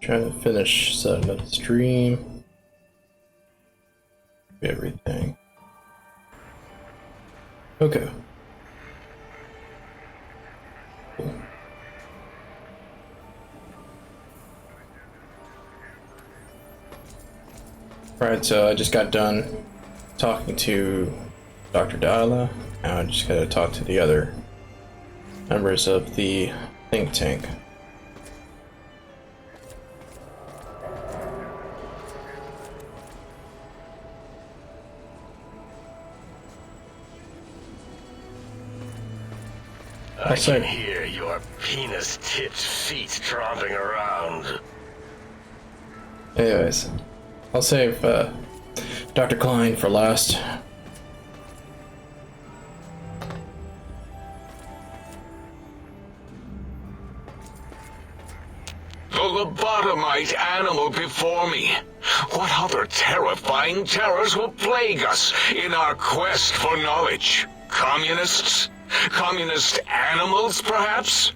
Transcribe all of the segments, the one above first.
Trying to finish setting up the stream. Everything. Okay. Cool. Alright, so I just got done talking to Dr. Dala. Now I just gotta talk to the other members of the think tank. I can hear your penis-tipped feet tromping around. Anyways, I'll save Dr. Klein for last. The lobotomite animal before me. What other terrifying terrors will plague us in our quest for knowledge? Communists? Communist animals, perhaps?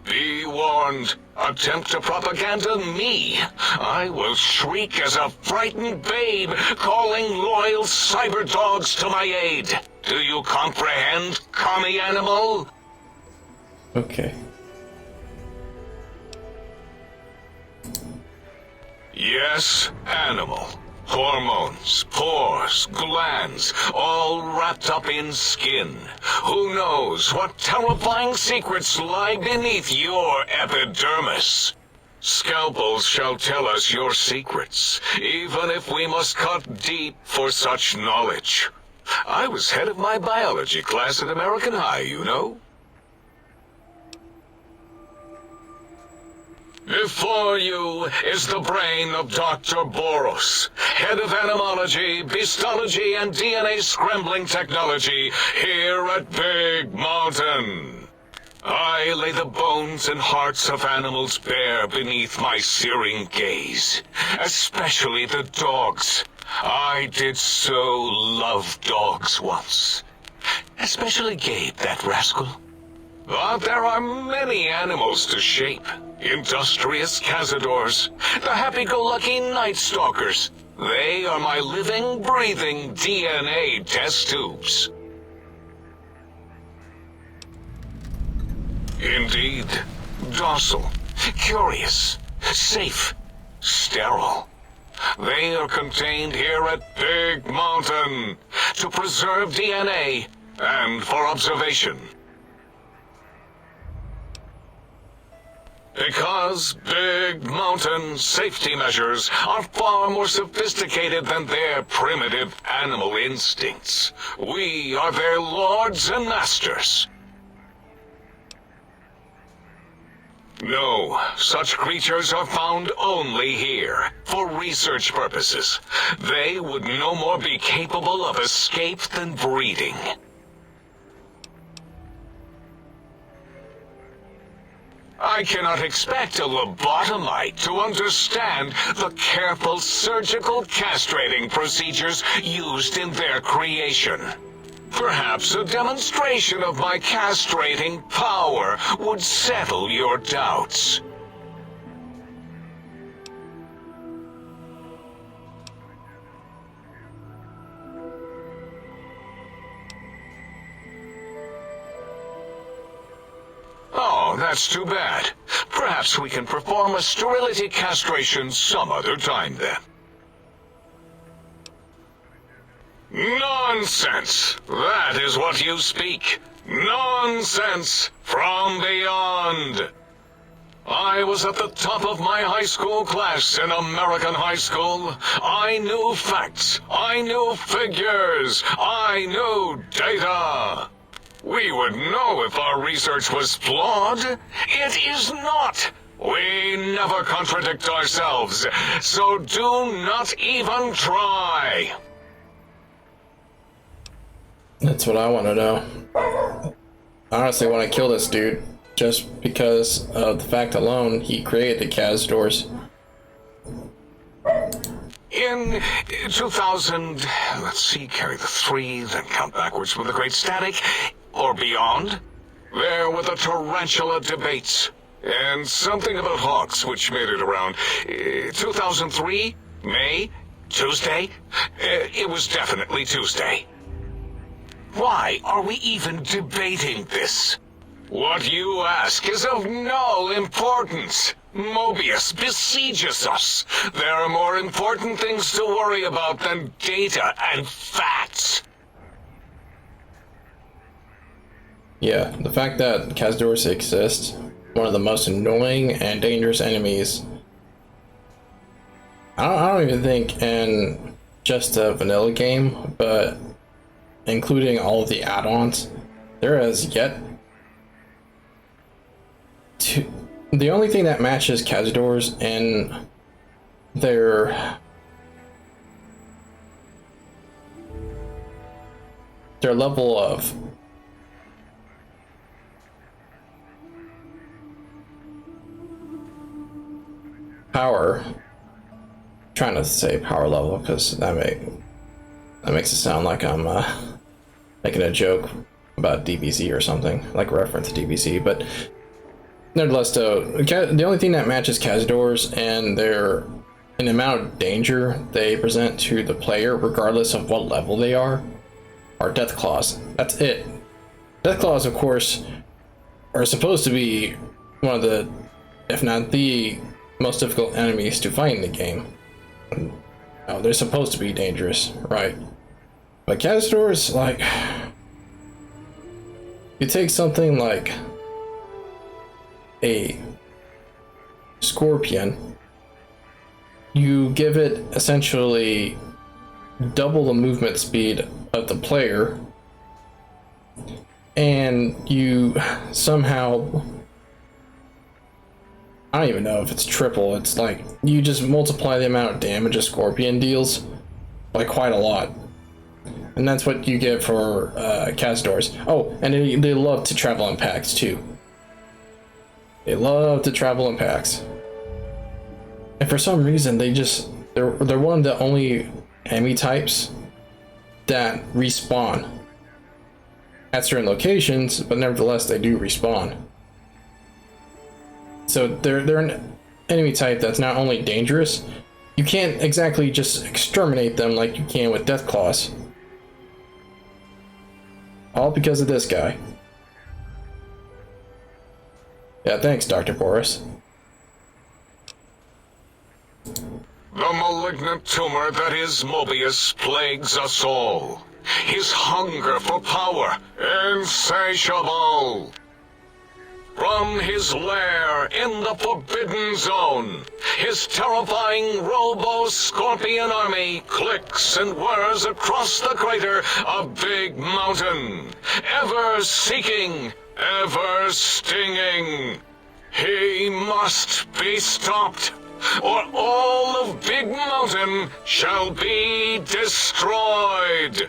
Be warned. Attempt to propaganda me. I will shriek as a frightened babe, calling loyal cyber dogs to my aid. Do you comprehend, commie animal? Okay. Yes, animal. Hormones, pores, glands, all wrapped up in skin. Who knows what terrifying secrets lie beneath your epidermis? Scalpels shall tell us your secrets, even if we must cut deep for such knowledge. I was head of my biology class at American High, you know. Before you is the brain of Dr. Boros, head of animology, beastology, and DNA scrambling technology here at Big Mountain. I lay the bones and hearts of animals bare beneath my searing gaze, especially the dogs. I did so love dogs once. Especially Gabe, that rascal. But there are many animals to shape. Industrious cazadors, the happy-go-lucky night stalkers. They are my living, breathing DNA test tubes. Indeed, docile, curious, safe, sterile. They are contained here at Big Mountain to preserve DNA and for observation. Because Big Mountain safety measures are far more sophisticated than their primitive animal instincts. We are their lords and masters. No, such creatures are found only here, for research purposes. They would no more be capable of escape than breeding. I cannot expect a lobotomite to understand the careful surgical castrating procedures used in their creation. Perhaps a demonstration of my castrating power would settle your doubts. Oh, That's too bad. Perhaps we can perform a sterility castration some other time then. Nonsense! That is what you speak. Nonsense from beyond. I was at the top of my high school class in American high school. I knew facts. I knew figures. I knew data. We would know if our research was flawed. It is not. We never contradict ourselves, so do not even try. That's what I want to know. I honestly want to kill this dude just because of the fact alone he created the Cazadors. In 2000, let's see, carry the 3, then count backwards from the Great Static, or beyond, there were the Tarantula debates, and something about hawks, which made it around 2003, May, Tuesday. It was definitely Tuesday. Why are we even debating this? What you ask is of no importance. Mobius besieges us. There are more important things to worry about than data and facts. Yeah, the fact that Cazadors exist, one of the most annoying and dangerous enemies. I don't even think in just a vanilla game, but including all of the add-ons, there has yet to... The only thing that matches Cazadors in their level of power, I'm trying to say power level because that makes it sound like I'm making a joke about DBZ or something, like reference to DBZ, but nevertheless, though, the only thing that matches Cazadors and their an amount of danger they present to the player, regardless of what level they are Deathclaws. That's it. Deathclaws, of course, are supposed to be one of the, if not the most difficult enemies to fight in the game. No, they're supposed to be dangerous, right? But Cazadors, like, you take something like a scorpion, you give it essentially double the movement speed of the player, and you somehow, I don't even know if it's triple, it's like you just multiply the amount of damage a scorpion deals by quite a lot. And that's what you get for Cazadors. Oh, and they love to travel in packs too. They love to travel in packs. And for some reason, they're one of the only enemy types that respawn at certain locations, but nevertheless, they do respawn. So they're an enemy type that's not only dangerous, you can't exactly just exterminate them like you can with Deathclaws. All because of this guy. Yeah, thanks, Dr. Boris. The malignant tumor that is Mobius plagues us all. His hunger for power, insatiable. From his lair in the Forbidden Zone, his terrifying Robo-Scorpion army clicks and whirs across the crater of Big Mountain, ever seeking, ever stinging. He must be stopped, or all of Big Mountain shall be destroyed.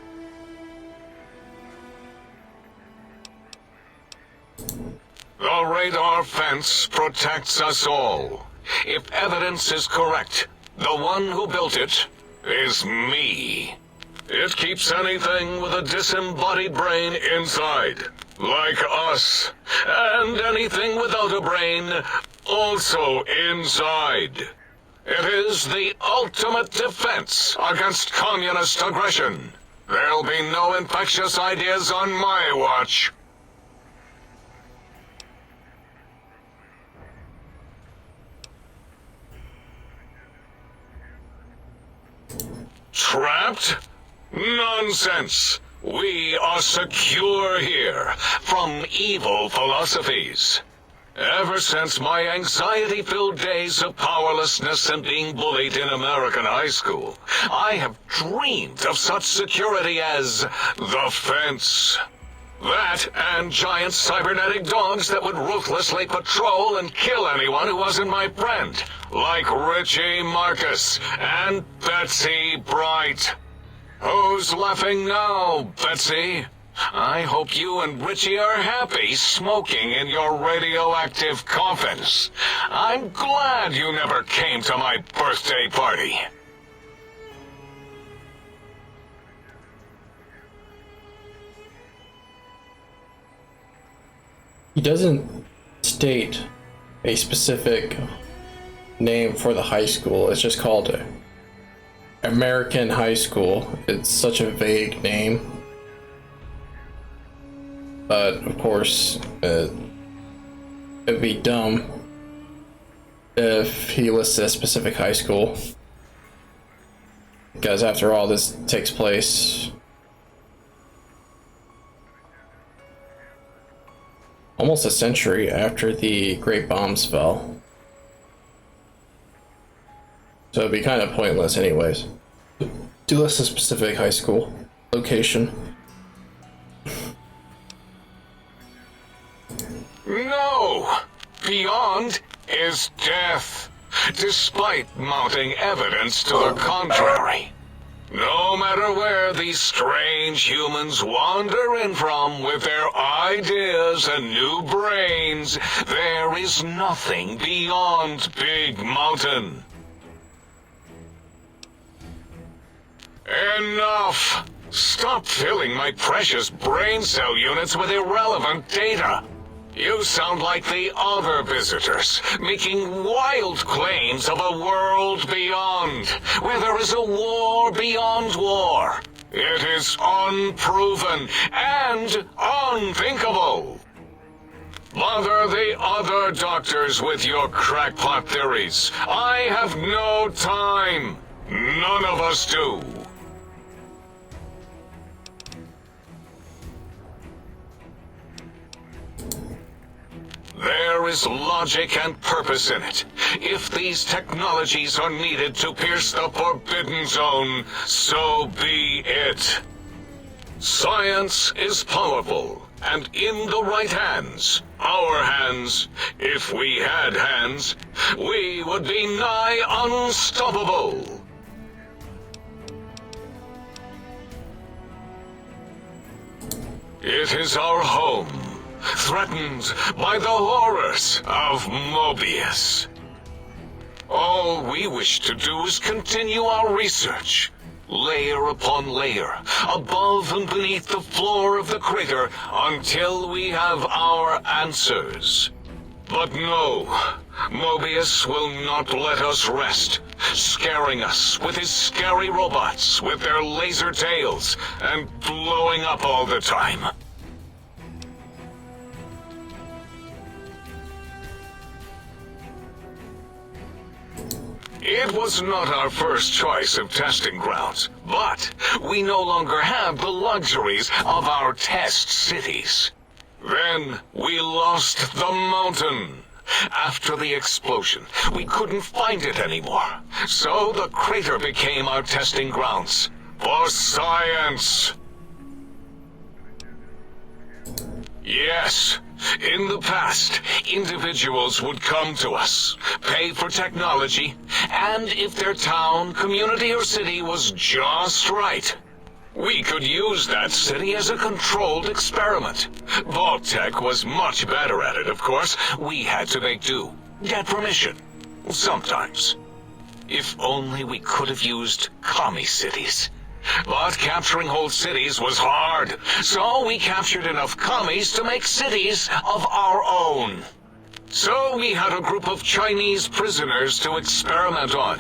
The radar fence protects us all. If evidence is correct, the one who built it is me. It keeps anything with a disembodied brain inside, like us, and anything without a brain also inside. It is the ultimate defense against communist aggression. There'll be no infectious ideas on my watch. Trapped? Nonsense! We are secure here from evil philosophies. Ever since my anxiety-filled days of powerlessness and being bullied in American high school, I have dreamed of such security as the fence. That and giant cybernetic dogs that would ruthlessly patrol and kill anyone who wasn't my friend, like Richie Marcus and Betsy Bright. Who's laughing now, Betsy? I hope you and Richie are happy smoking in your radioactive coffins. I'm glad you never came to my birthday party. He doesn't state a specific name for the high school. It's just called American High School. It's such a vague name. But, of course, it'd be dumb if he lists a specific high school. Because, after all, this takes place almost a century after the Great Bombs fell. So it'd be kind of pointless anyways. To list a specific high school location. No! Beyond is death, despite mounting evidence to the contrary. No matter where these strange humans wander in from with their ideas and new brains, there is nothing beyond Big Mountain. Enough! Stop filling my precious brain cell units with irrelevant data. You sound like the other visitors, making wild claims of a world beyond, where there is a war beyond war. It is unproven and unthinkable. Bother the other doctors with your crackpot theories. I have no time. None of us do. There is logic and purpose in it. If these technologies are needed to pierce the Forbidden Zone, so be it. Science is powerful, and in the right hands, our hands, if we had hands, we would be nigh unstoppable. It is our home, threatened by the horrors of Mobius. All we wish to do is continue our research, layer upon layer, above and beneath the floor of the crater, until we have our answers. But no, Mobius will not let us rest, scaring us with his scary robots with their laser tails and blowing up all the time. It was not our first choice of testing grounds, but we no longer have the luxuries of our test cities. Then we lost the mountain. After the explosion, we couldn't find it anymore, so the crater became our testing grounds for science. Yes, in the past, individuals would come to us, pay for technology, and if their town, community, or city was just right, we could use that city as a controlled experiment. Vault-Tec was much better at it, of course. We had to make do, get permission, sometimes. If only we could have used commie cities. But capturing whole cities was hard, so we captured enough commies to make cities of our own. So we had a group of Chinese prisoners to experiment on.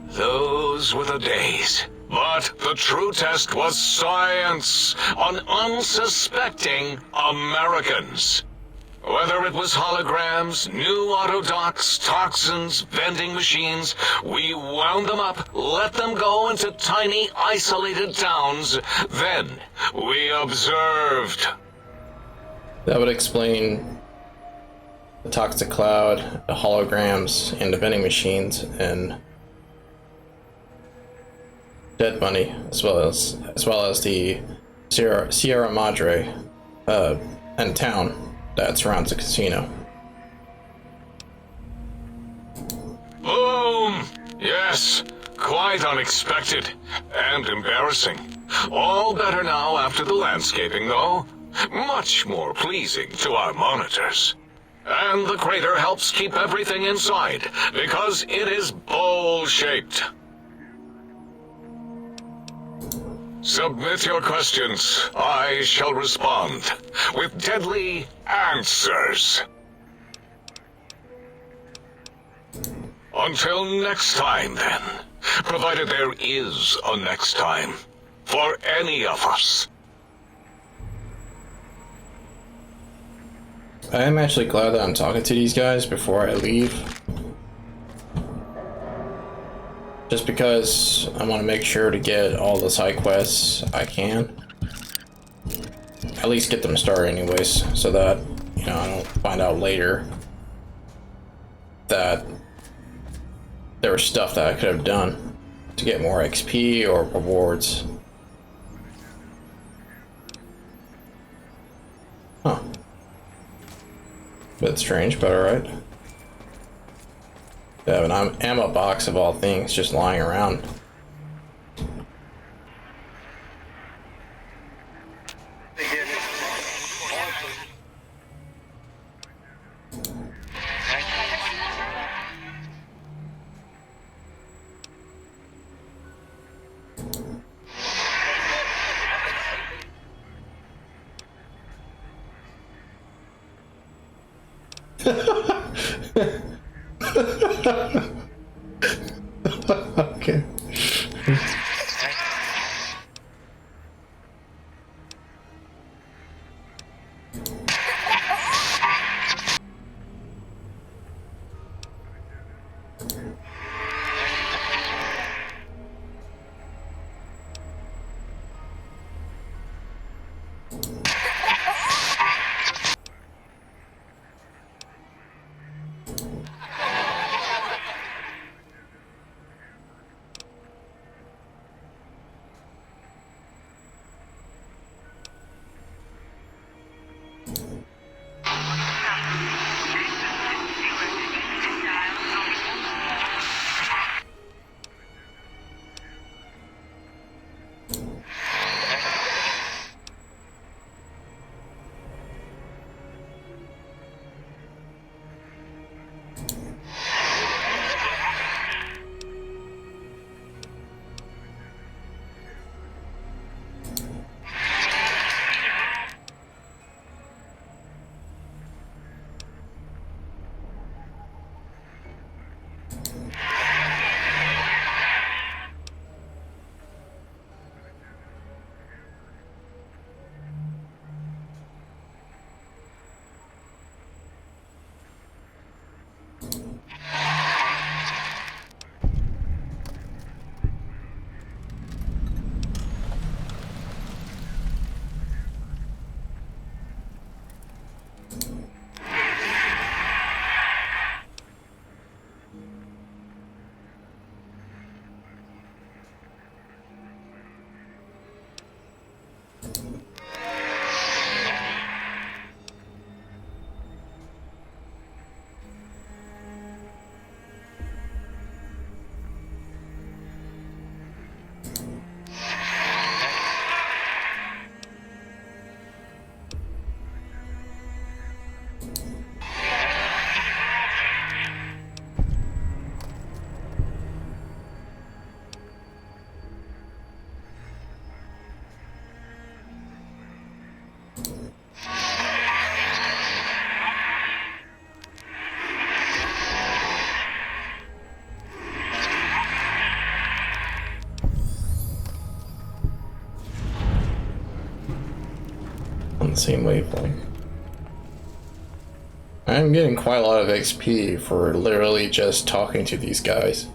Those were the days. But the true test was science on unsuspecting Americans. Whether it was holograms, new autodocs, toxins, vending machines, we wound them up, let them go into tiny, isolated towns. Then we observed. That would explain the toxic cloud, the holograms, and the vending machines, and dead money, as well as the Sierra Madre and town that surrounds the casino. Boom! Yes, quite unexpected and embarrassing. All better now after the landscaping, though. Much more pleasing to our monitors. And the crater helps keep everything inside, because it is bowl-shaped. Submit your questions. I shall respond with deadly answers. Until next time, then. Provided there is a next time. For any of us. I am actually glad that I'm talking to these guys before I leave. Just because I want to make sure to get all the side quests I can. At least get them started anyways, so that, you know, I don't find out later that there was stuff that I could have done to get more XP or rewards. Huh. Bit strange, but alright. They have an ammo box of all things just lying around. Okay. On the same wavelength. I'm getting quite a lot of XP for literally just talking to these guys.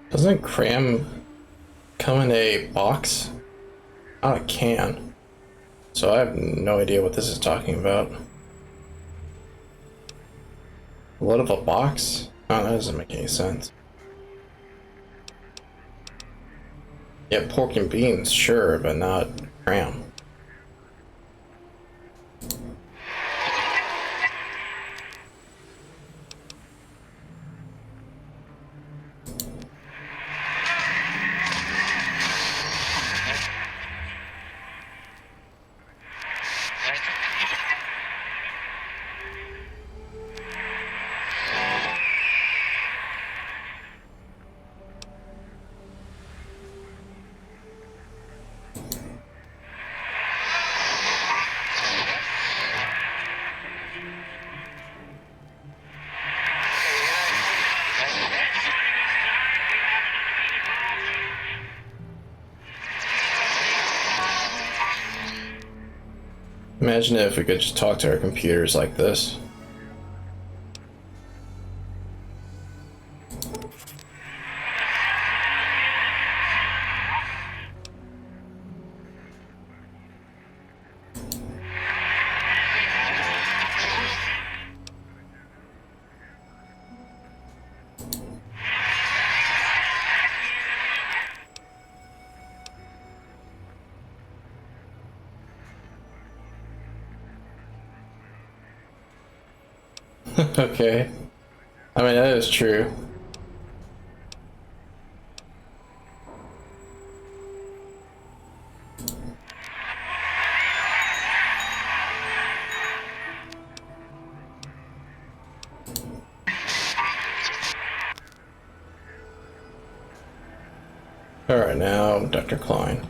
Doesn't cram come in a box? Not a can. So I have no idea what this is talking about. What of a box? Oh, that doesn't make any sense. Yeah, pork and beans, sure, but not cram. Imagine if we could just talk to our computers like this. Okay. I mean, that is true. Alright, now, Dr. Klein.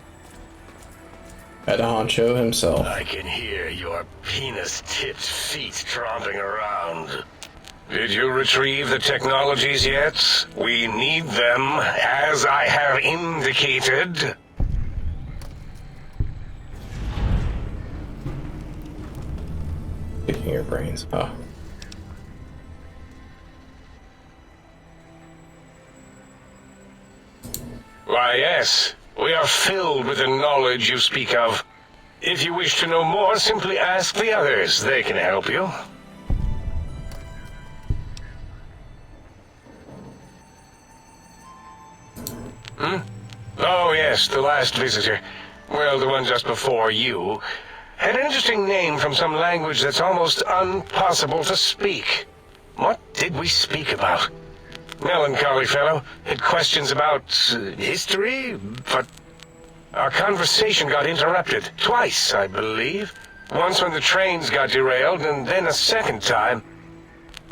Head honcho himself. I can hear your penis-tipped feet tromping around. Did you retrieve the technologies yet? We need them, as I have indicated. Picking your brains. Oh. Why, yes. We are filled with the knowledge you speak of. If you wish to know more, simply ask the others. They can help you. Oh, yes, the last visitor. Well, the one just before you. Had an interesting name from some language that's almost impossible to speak. What did we speak about? Melancholy fellow. Had questions about history, but our conversation got interrupted. Twice, I believe. Once when the trains got derailed, and then a second time.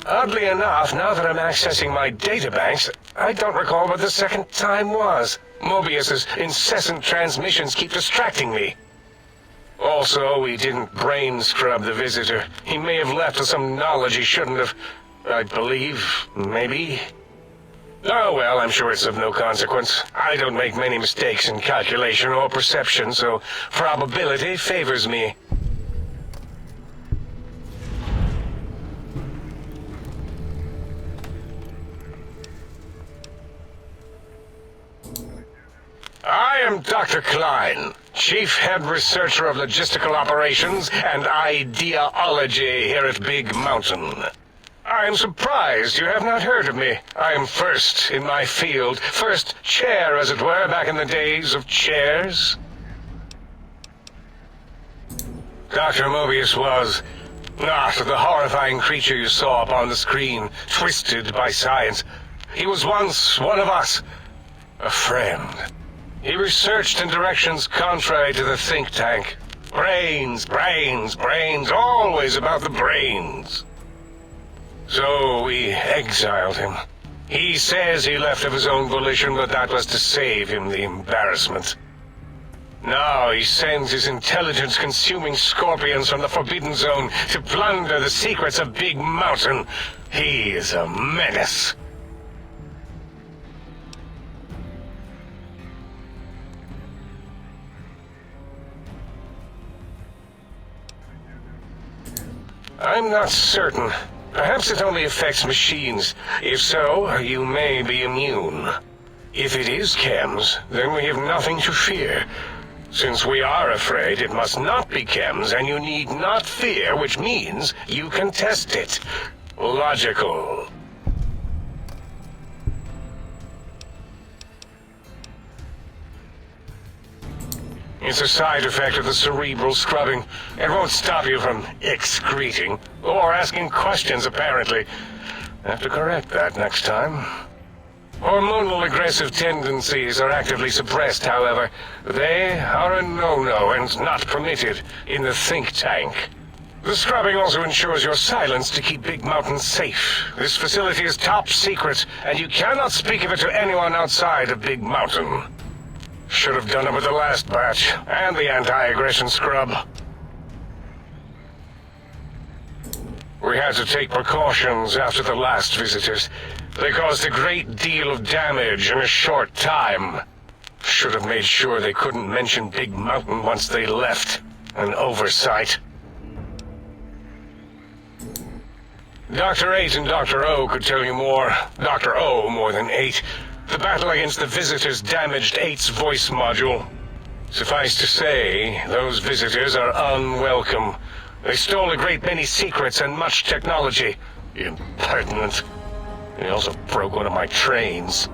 Oddly enough, now that I'm accessing my databanks, I don't recall what the second time was. Mobius's incessant transmissions keep distracting me. Also, we didn't brain scrub the visitor. He may have left with some knowledge he shouldn't have. I believe, maybe. Oh well, I'm sure it's of no consequence. I don't make many mistakes in calculation or perception, so probability favors me. I am Dr. Klein, Chief Head Researcher of Logistical Operations and Ideology here at Big Mountain. I I am surprised you have not heard of me. I am first in my field, first chair, as it were, back in the days of chairs. Dr. Mobius was not the horrifying creature you saw upon the screen, twisted by science. He was once one of us, a friend. He researched in directions contrary to the think tank. Brains, brains, brains, always about the brains. So we exiled him. He says he left of his own volition, but that was to save him the embarrassment. Now he sends his intelligence-consuming scorpions from the Forbidden Zone to plunder the secrets of Big Mountain. He is a menace. I'm not certain. Perhaps it only affects machines. If so, you may be immune. If it is chems, then we have nothing to fear. Since we are afraid, it must not be chems, and you need not fear, which means you can test it. Logical. It's a side effect of the cerebral scrubbing. It won't stop you from excreting, or asking questions, apparently. Have to correct that next time. Hormonal aggressive tendencies are actively suppressed, however. They are a no-no and not permitted in the think tank. The scrubbing also ensures your silence to keep Big Mountain safe. This facility is top secret, and you cannot speak of it to anyone outside of Big Mountain. Should have done it with the last batch, and the anti-aggression scrub. We had to take precautions after the last visitors. They caused a great deal of damage in a short time. Should have made sure they couldn't mention Big Mountain once they left. An oversight. Dr. 8 and Dr. O could tell you more. Dr. O more than 8. The battle against the visitors damaged 8's voice module. Suffice to say, those visitors are unwelcome. They stole a great many secrets and much technology. Impertinent. They also broke one of my trains.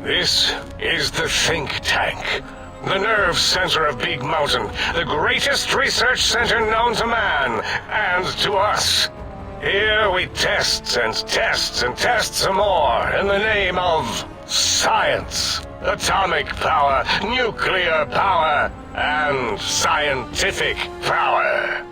This is the think tank. The nerve center of Big Mountain. The greatest research center known to man, and to us. Here we test and test and test some more in the name of science, atomic power, nuclear power, and scientific power.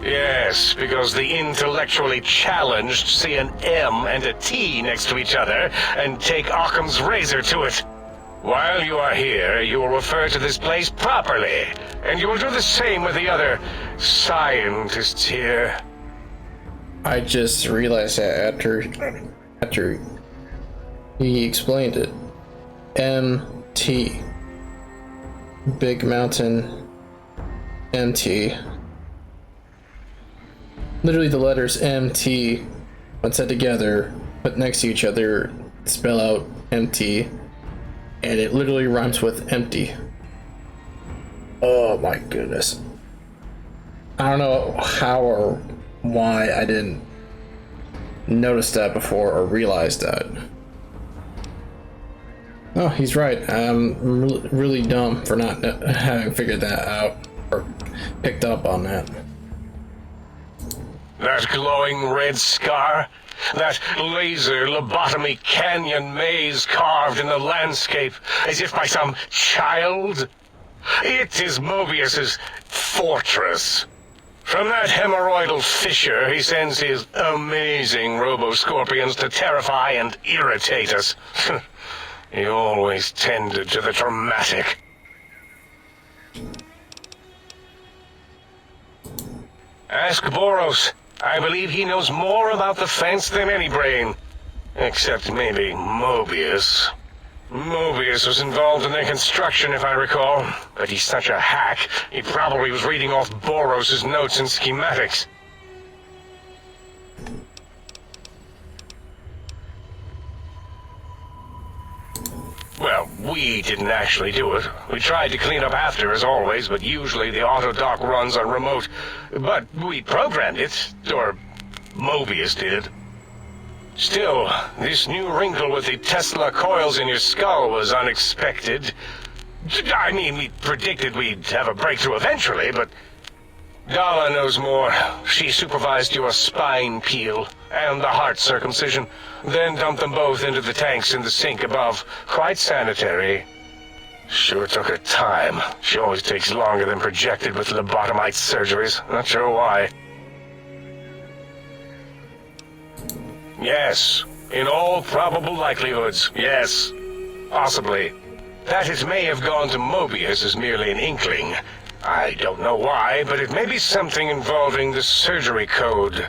Yes, because the intellectually challenged see an M and a T next to each other and take Occam's razor to it. While you are here, you will refer to this place properly, and you will do the same with the other scientists here. I just realized that after he explained it. MT. Big Mountain MT. Literally the letters MT, when said together, put next to each other, spell out MT. And it literally rhymes with empty. Oh my goodness. I don't know how or why I didn't notice that before or realize that. Oh, he's right. I'm really dumb for not having figured that out or picked up on that. That glowing red scar? That laser lobotomy canyon maze carved in the landscape as if by some child? It is Mobius's fortress. From that hemorrhoidal fissure, he sends his amazing robo-scorpions to terrify and irritate us. He always tended to the dramatic. Ask Boros. I believe he knows more about the fence than any brain. Except maybe Mobius. Mobius was involved in their construction, if I recall. But he's such a hack, he probably was reading off Boros' notes and schematics. Well, We didn't actually do it. We tried to clean up after, as always, but usually the auto dock runs on remote. But we programmed it, or Mobius did. Still, this new wrinkle with the Tesla coils in your skull was unexpected. I mean, we predicted we'd have a breakthrough eventually, but Dala knows more. She supervised your spine peel and the heart circumcision, then dumped them both into the tanks in the sink above. Quite sanitary. Sure took her time. She always takes longer than projected with lobotomite surgeries. Not sure why. Yes, in all probable likelihoods, yes. Possibly. That it may have gone to Mobius is merely an inkling. I don't know why, but it may be something involving the surgery code.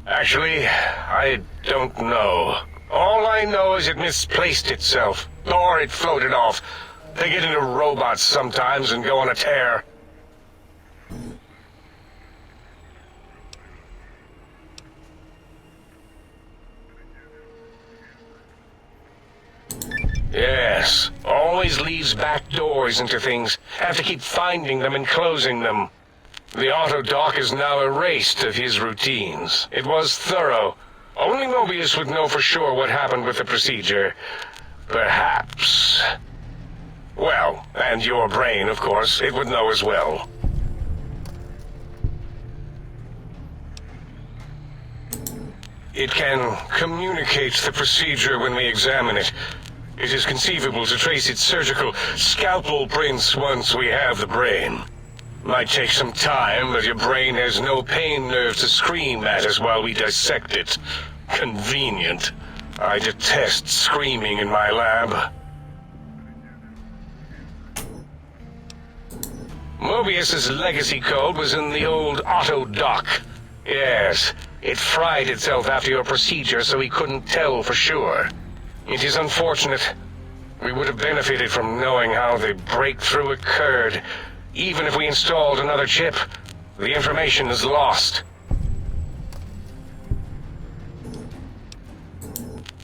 Actually, I don't know. All I know is it misplaced itself, or it floated off. They get into robots sometimes and go on a tear. Yes, always leaves back doors into things. Have to keep finding them and closing them. The auto dock is now erased of his routines. It was thorough. Only Mobius would know for sure what happened with the procedure. Perhaps. Well, and your brain, of course, it would know as well. It can communicate the procedure when we examine it. It is conceivable to trace its surgical scalpel prints once we have the brain. Might take some time, but your brain has no pain nerve to scream at us while we dissect it. Convenient. I detest screaming in my lab. Mobius's legacy code was in the old auto dock. Yes, it fried itself after your procedure, so he couldn't tell for sure. It is unfortunate. We would have benefited from knowing how the breakthrough occurred. Even if we installed another chip, the information is lost.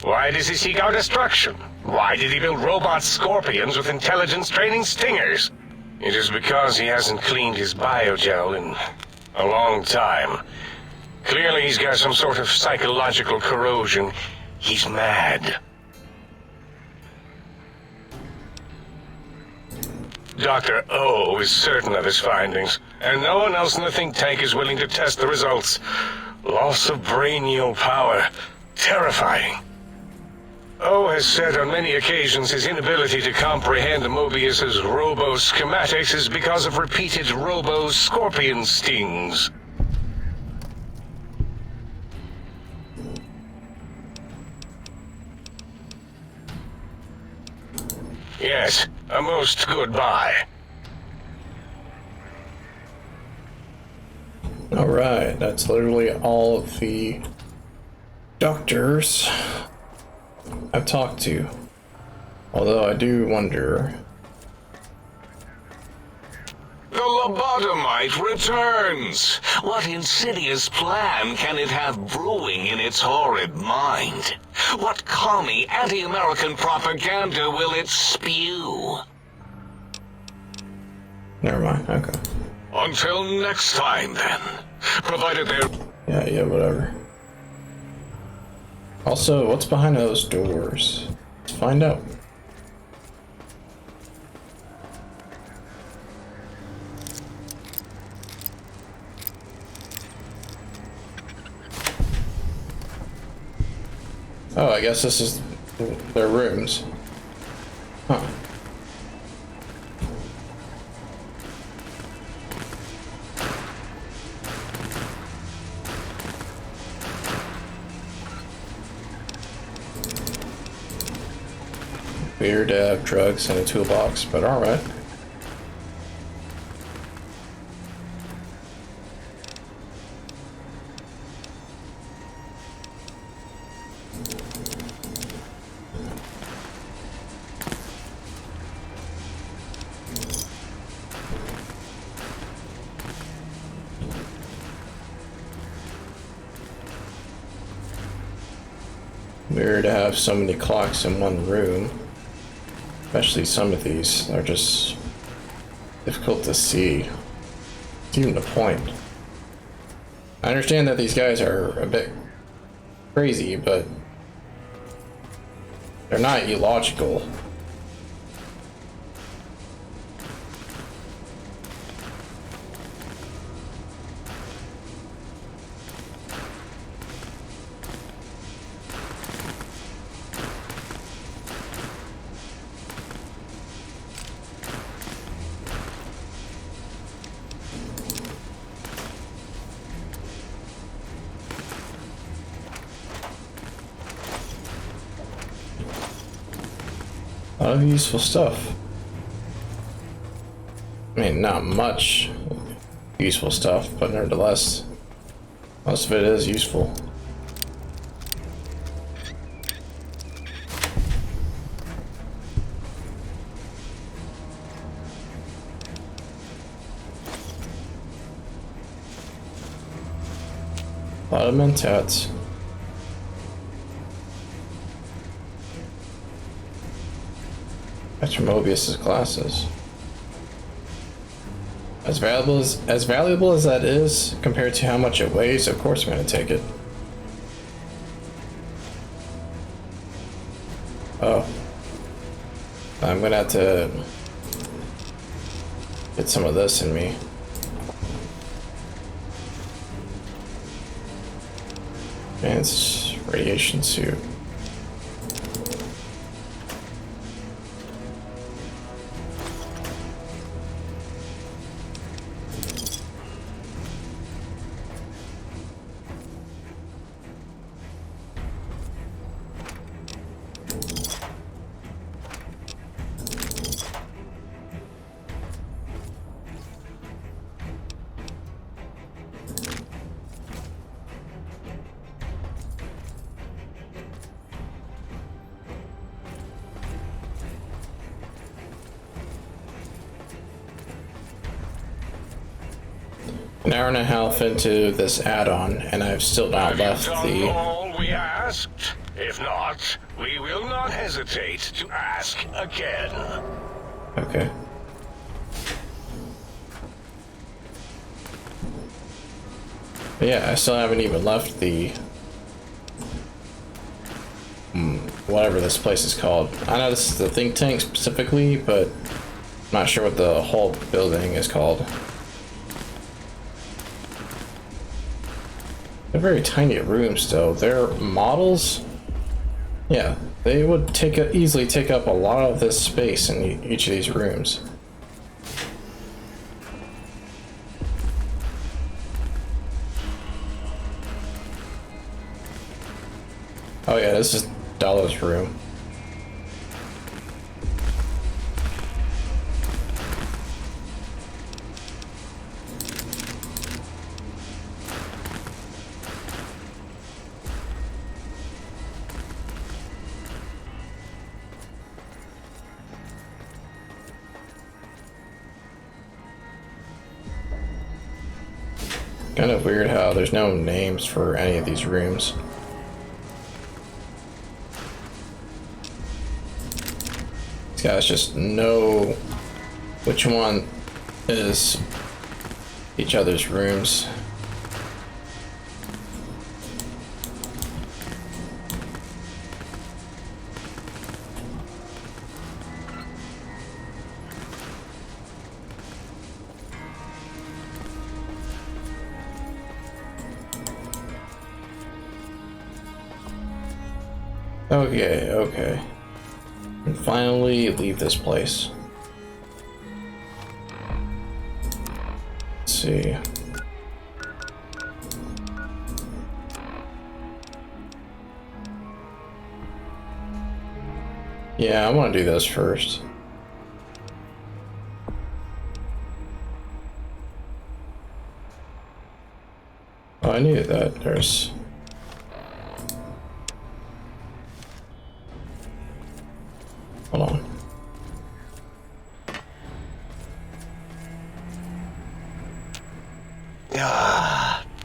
Why does he seek our destruction? Why did he build robot scorpions with intelligence training stingers? It is because he hasn't cleaned his biogel in a long time. Clearly he's got some sort of psychological corrosion. He's mad. Dr. O is certain of his findings, and no one else in the think tank is willing to test the results. Loss of brainial power. Terrifying. O has said on many occasions his inability to comprehend Mobius's robo-schematics is because of repeated robo-scorpion stings. Yes, a most goodbye. Alright, that's literally all of the doctors I've talked to. Although I do wonder. The lobotomite returns! What insidious plan can it have brewing in its horrid mind? What commie anti-American propaganda will it spew? Never mind, okay. Until next time, then. Provided they're... Yeah, whatever. Also, what's behind those doors? Let's find out. Oh, I guess this is their rooms. Huh. Weird to have drugs in a toolbox, but alright. Weird to have so many clocks in one room. Especially some of these are just difficult to see. It's even the point. I understand that these guys are a bit crazy, but they're not illogical. A lot of useful stuff. I mean, not much useful stuff, but nevertheless, most of it is useful. A lot of mentats. That's from Mobius's glasses. As valuable as that is compared to how much it weighs, of course I'm gonna take it. Oh. I'm gonna have to get some of this in me. Advanced radiation suit. An hour and a half into this add-on, and I've still not left Have you done the... all we asked? If not, we will not hesitate to ask again. Okay. But yeah, I still haven't even left the... whatever this place is called. I know this is the think tank specifically, but I'm not sure what the whole building is called. They're very tiny rooms though. Their models, yeah, they would easily take up a lot of this space in each of these rooms. Oh yeah, this is Dalla's room. Kind of weird how there's no names for any of these rooms. These guys just know which one is each other's rooms. Okay. And finally leave this place. Let's see. Yeah, I want to do this first. Oh, I knew that there's... Hold on.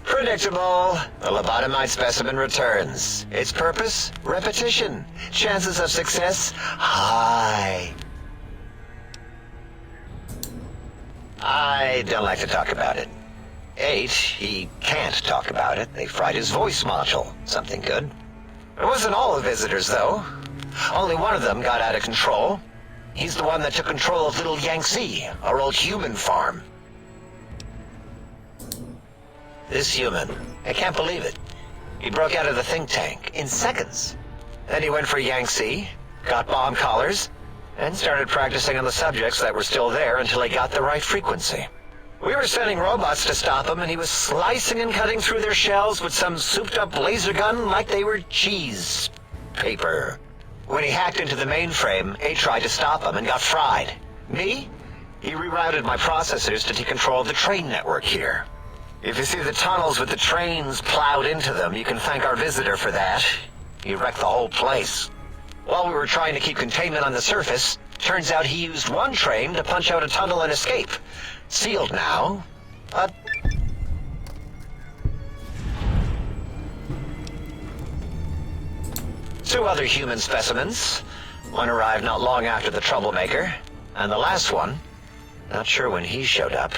Predictable. The lobotomized specimen returns. Its purpose? Repetition. Chances of success? High. I don't like to talk about it. 8, he can't talk about it. They fried his voice module. Something good. It wasn't all the visitors, though. Only one of them got out of control. He's the one that took control of Little Yangtze, our old human farm. This human, I can't believe it. He broke out of the think tank in seconds. Then he went for Yangtze, got bomb collars, and started practicing on the subjects that were still there until he got the right frequency. We were sending robots to stop him, and he was slicing and cutting through their shells with some souped-up laser gun like they were cheese paper. When he hacked into the mainframe, A tried to stop him and got fried. Me? He rerouted my processors to take control of the train network here. If you see the tunnels with the trains plowed into them, you can thank our visitor for that. He wrecked the whole place. While we were trying to keep containment on the surface, turns out he used one train to punch out a tunnel and escape. Sealed now, but... Two other human specimens. One arrived not long after the troublemaker, and the last one, not sure when he showed up.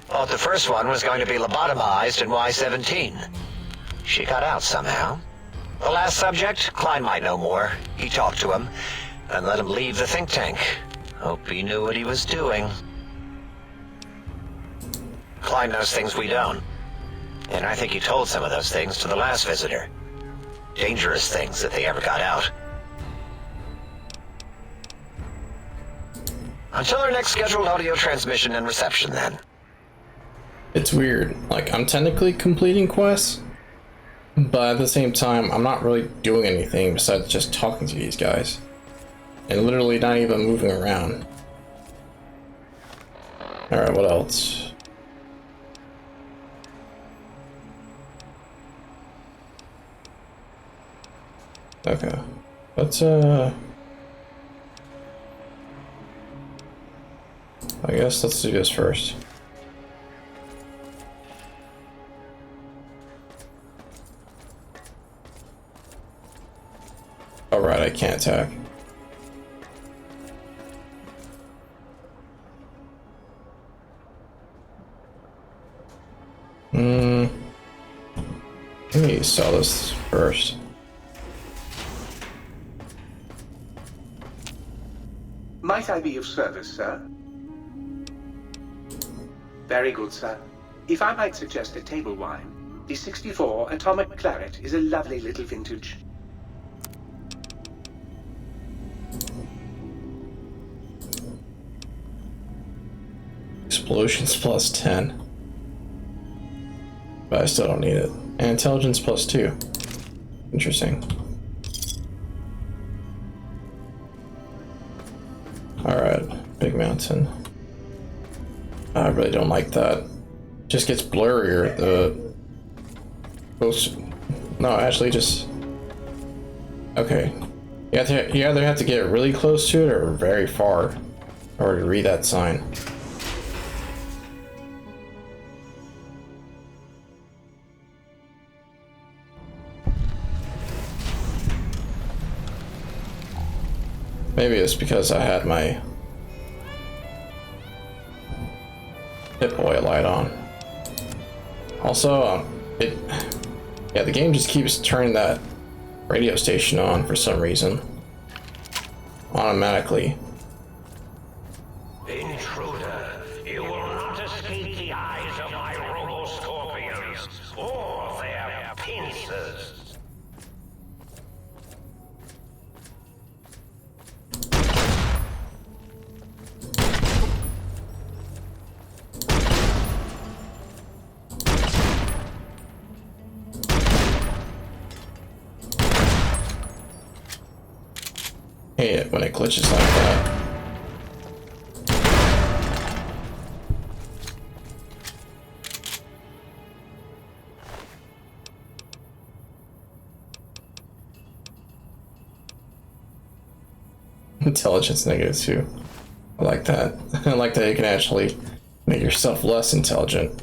Thought the first one was going to be lobotomized in Y-17. She got out somehow. The last subject, Klein might know more. He talked to him, and let him leave the think tank. Hope he knew what he was doing. Klein knows things we don't. And I think he told some of those things to the last visitor. Dangerous things if they ever got out. Until our next scheduled audio transmission and reception, then. It's weird. Like, I'm technically completing quests, but at the same time, I'm not really doing anything besides just talking to these guys. And literally not even moving around. Alright, what else? Okay. Let's, I guess let's do this first. Alright, I can't attack. Let me sell this first. Might I be of service, sir? Very good, sir. If I might suggest a table wine, the 64 Atomic Claret is a lovely little vintage. Explosions plus 10. But I still don't need it. And intelligence plus 2. Interesting. Alright, Big Mountain. I really don't like that. Just gets blurrier. No, actually just... Okay. You either have to get really close to it or very far in order to read that sign. Maybe it's because I had my Pip-Boy light on. Also, the game just keeps turning that radio station on for some reason. Automatically. Intruder, you will not escape the eyes of my robo-scorpions or their pincers. Hate it when it glitches like that. Intelligence -2. I like that. I like that you can actually make yourself less intelligent.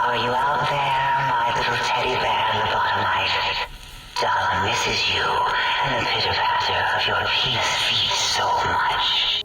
Are you out there, my little teddy bear lobotomite? Dalla misses you, and the pitter-patter of your peace feeds so much.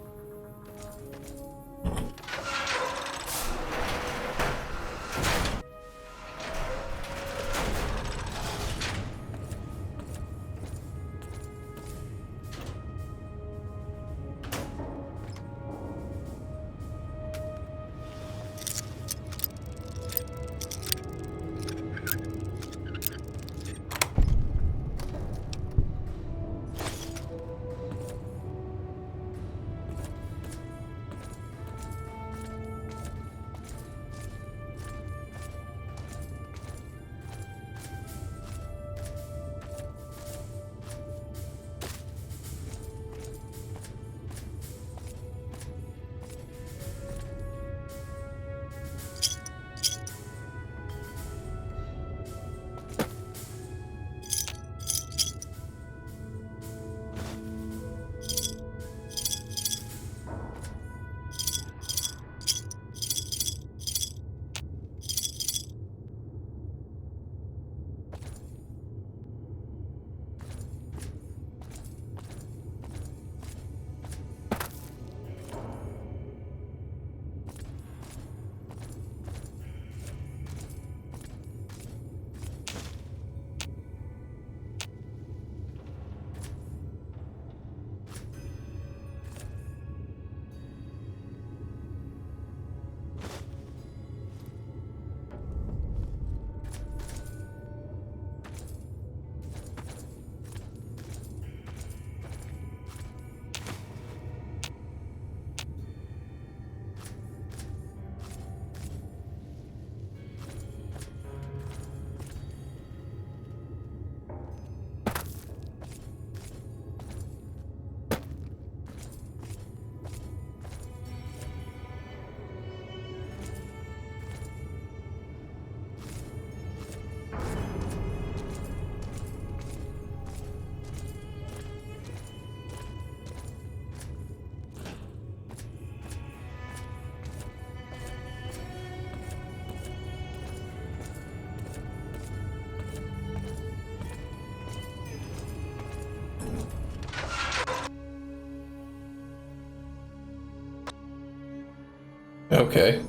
Okay.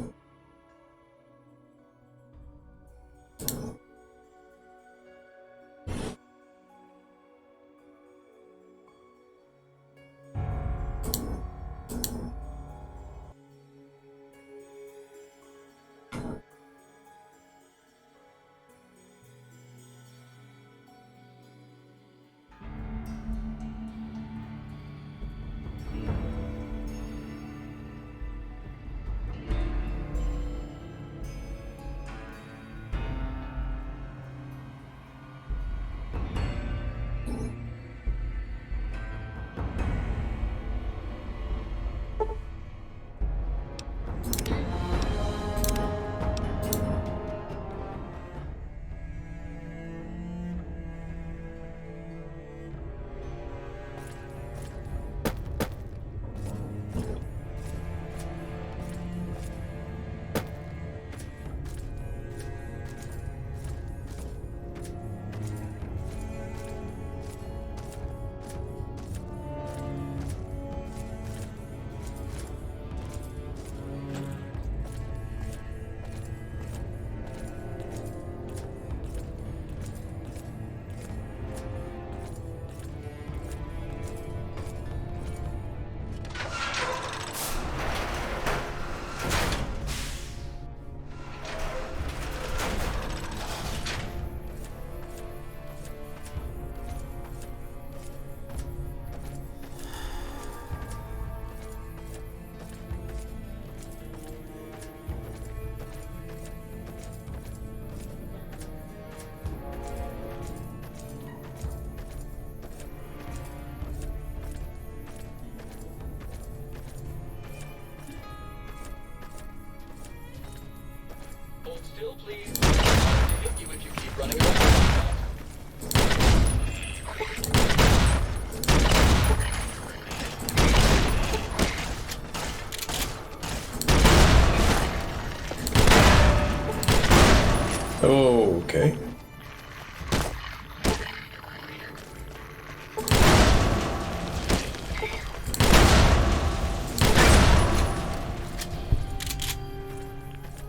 Okay.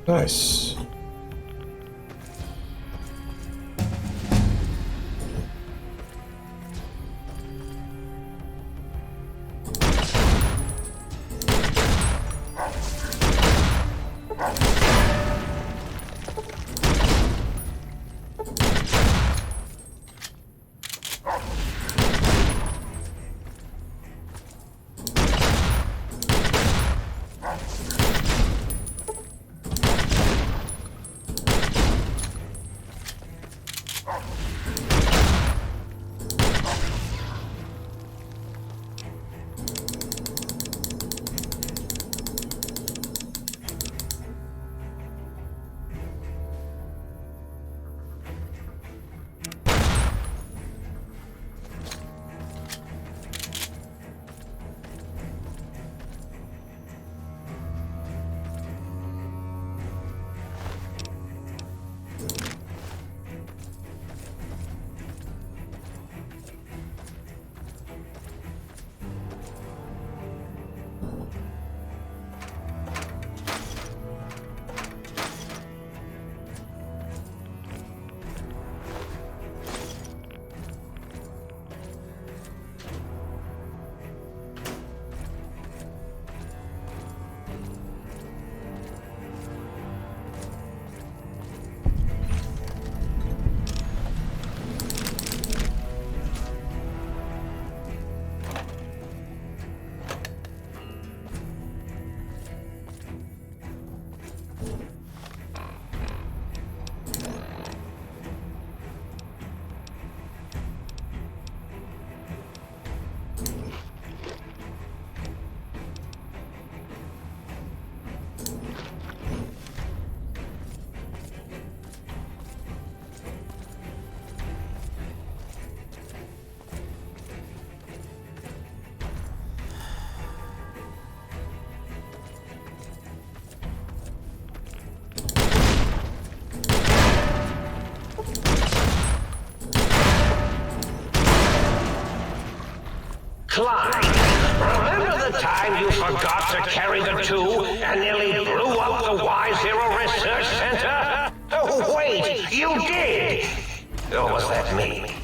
Nice. Clyde, remember the time you forgot to carry the tube and nearly blew up the Y Zero Research Center? Oh, wait, you did! Or was that me?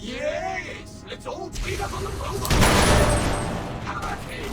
Yes! Let's all speed up on the robot! Hurry!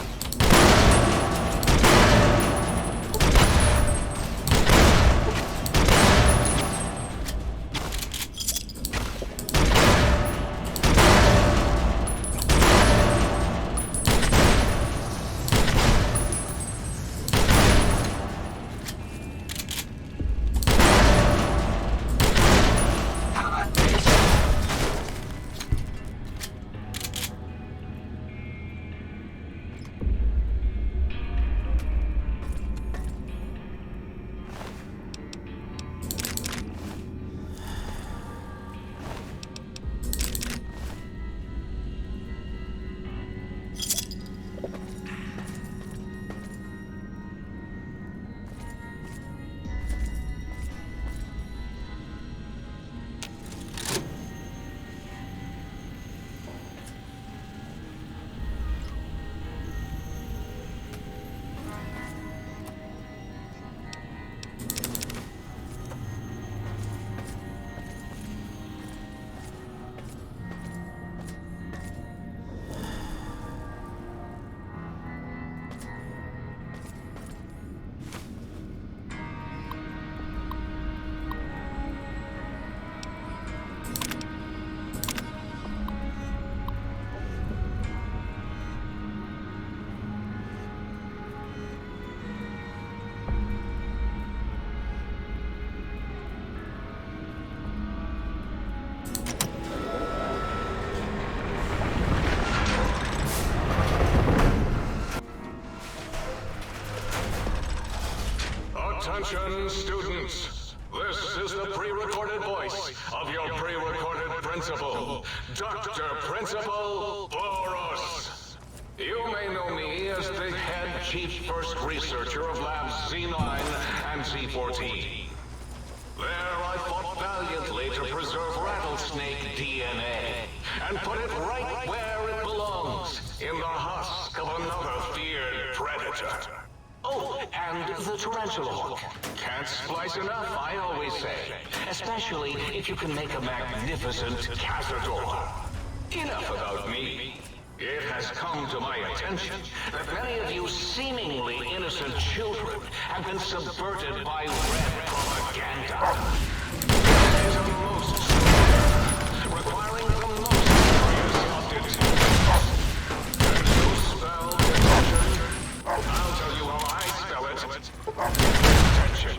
Attention, students. This is the pre-recorded voice of your pre-recorded principal, Dr. Principal Boros. You may know me as the head chief first researcher of Labs Z9 and Z14. There I fought valiantly to preserve rattlesnake DNA and put it right where it belongs, in the husk of another feared predator. Oh, and the tarantula hook. Can't splice enough, I always say. Especially if you can make a magnificent cazador. Enough about me. It has come to my attention that many of you seemingly innocent children have been subverted by red propaganda. It is a most requiring the most serious of detectives. And to spell detention, I'll tell you how I spell it. Attention,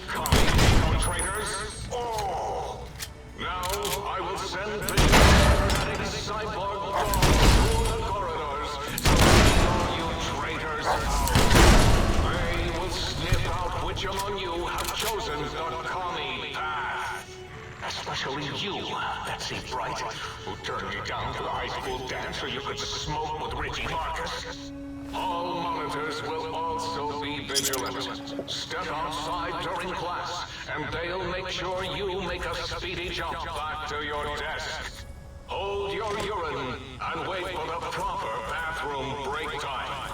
commie traitors. Oh! Now I will send the cybernetic cyborg dogs through the corridors to lead all you traitors out. They will sniff out which among you have chosen the commie path. Especially you, Betsy Bright, who turned me down to the high school dance so you could smoke with Richie Marcus. All monitors will also be vigilant. Step outside during class, and they'll make sure you make a speedy jump back to your desk. Hold your urine and wait for the proper bathroom break time.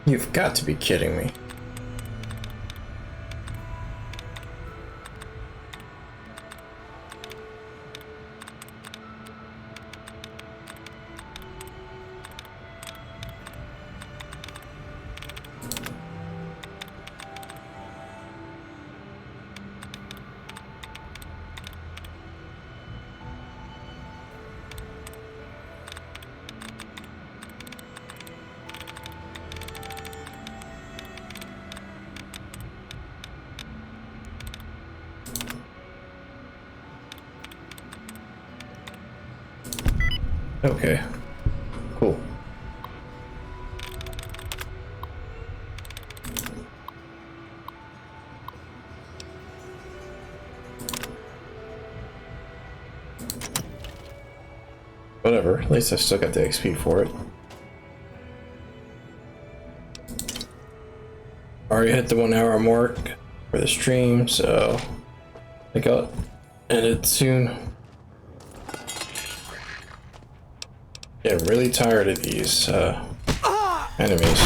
You've got to be kidding me. Okay, cool. Whatever, at least I still got the XP for it. Already hit the 1 hour mark for the stream, so I got ended soon. Get really tired of these enemies.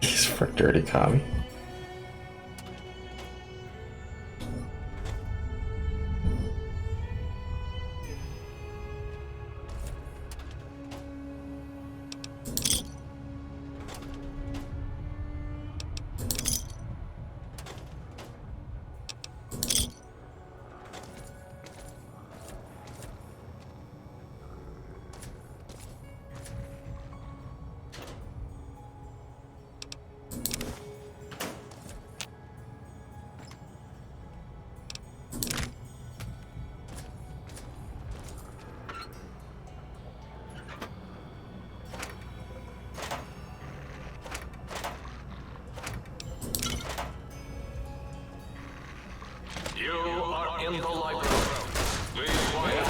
He's for dirty commie. You are in the library. Please quiet.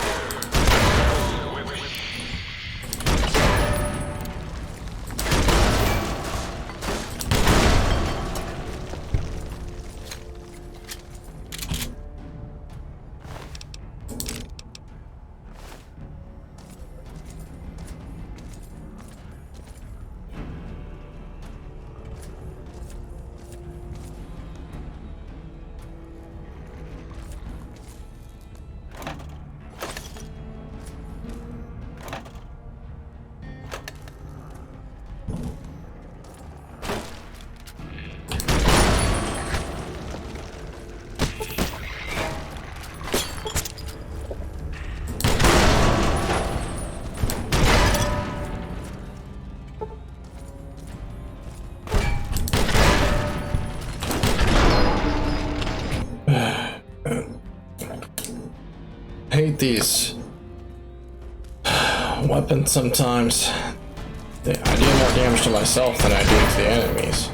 Hate these weapons sometimes. I do more damage to myself than I do to the enemies.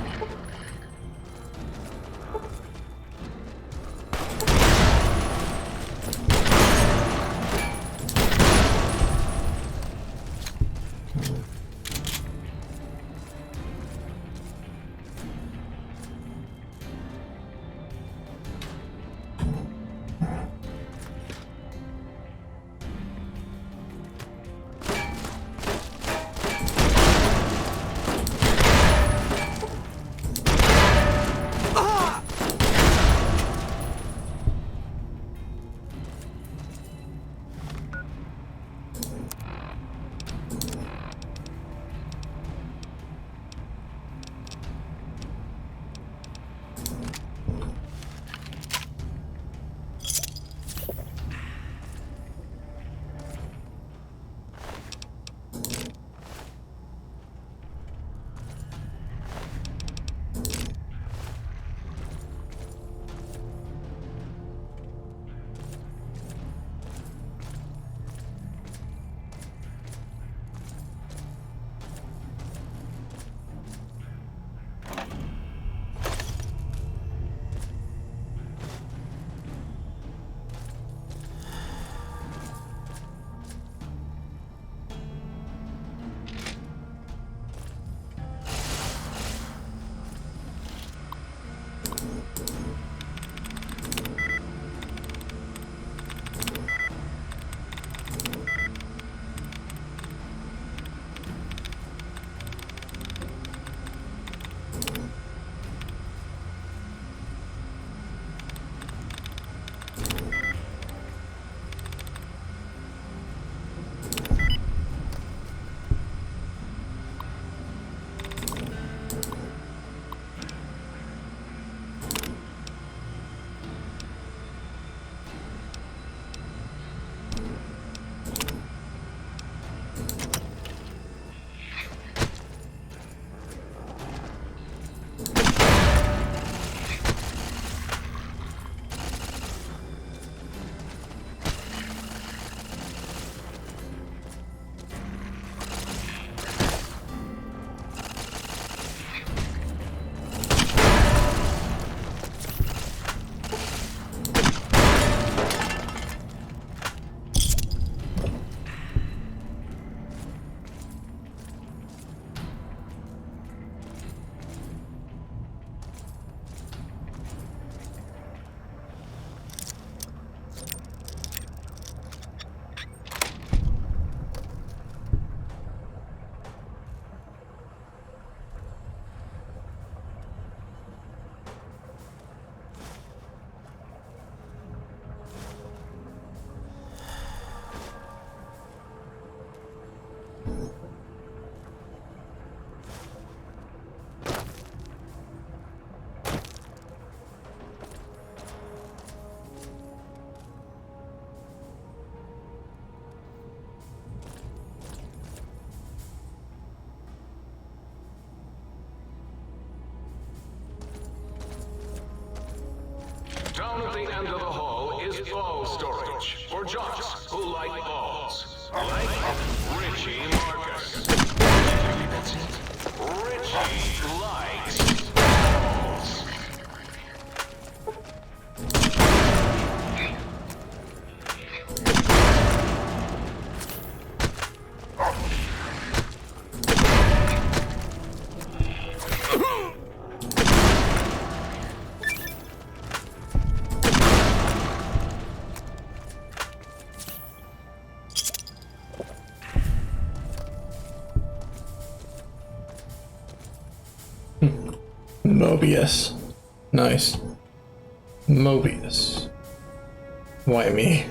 Down at the end of the hall is ball storage for jocks who like balls. Like Richie Marcus. Richie likes balls. Mobius. Nice. Mobius. Why me?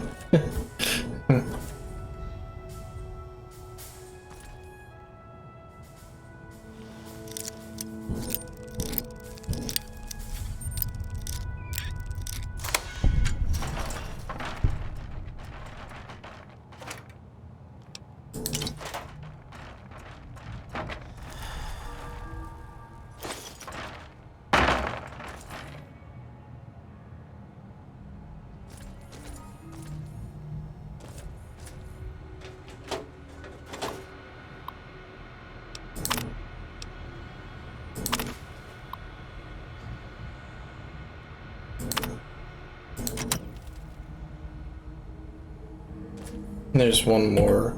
There's one more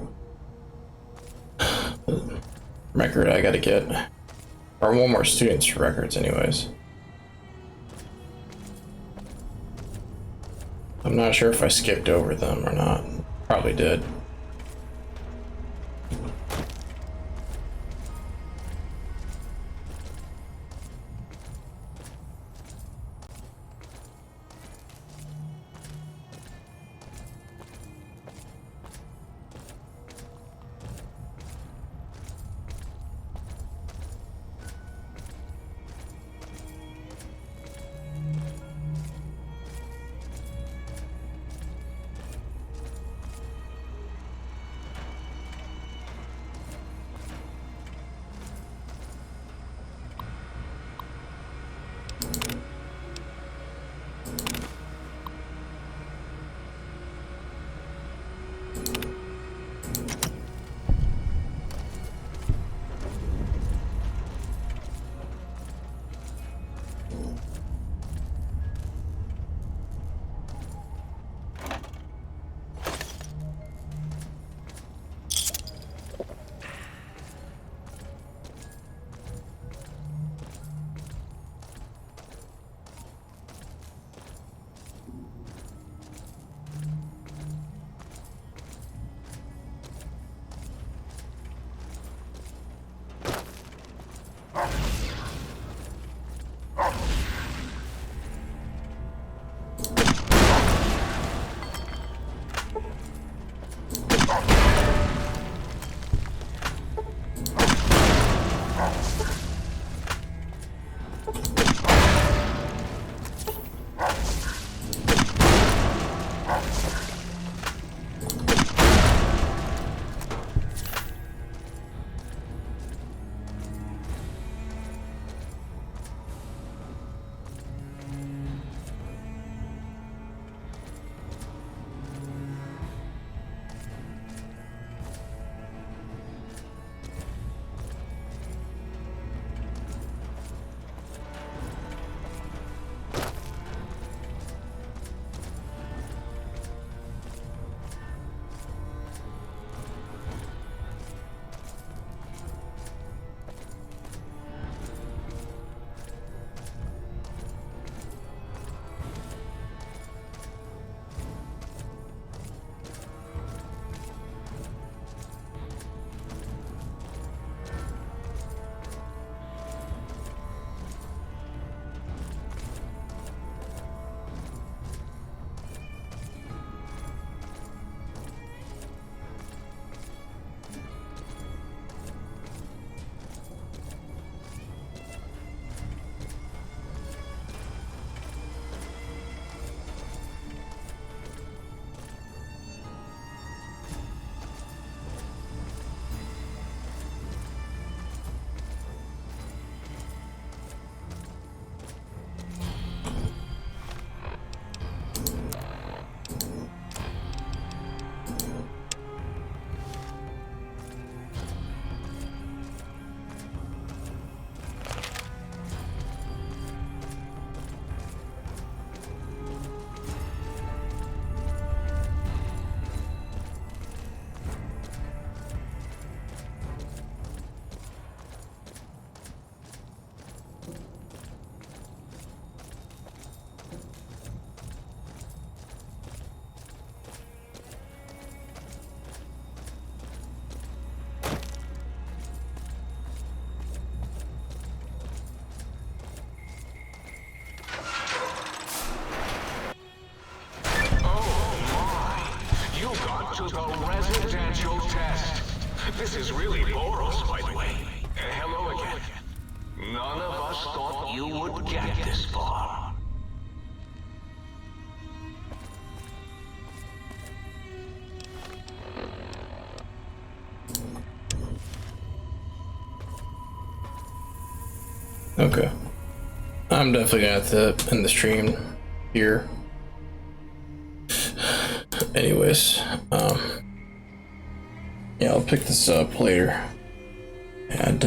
record I gotta get. Or one more student's records anyways. I'm not sure if I skipped over them or not. Probably did. to the residential test. This is really Boros, by the way. Hello again. None of us thought you would get this far. Okay. I'm definitely gonna have to end the stream here. Anyways, yeah, I'll pick this up later. And,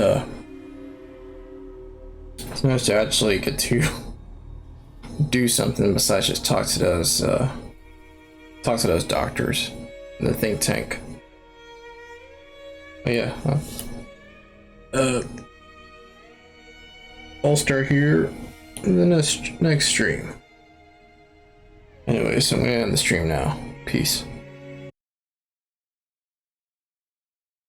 it's nice to actually get to do something besides just talk to those doctors in the think tank. But yeah, I'll start here in the next stream. Anyways, I'm gonna end the stream now. Peace.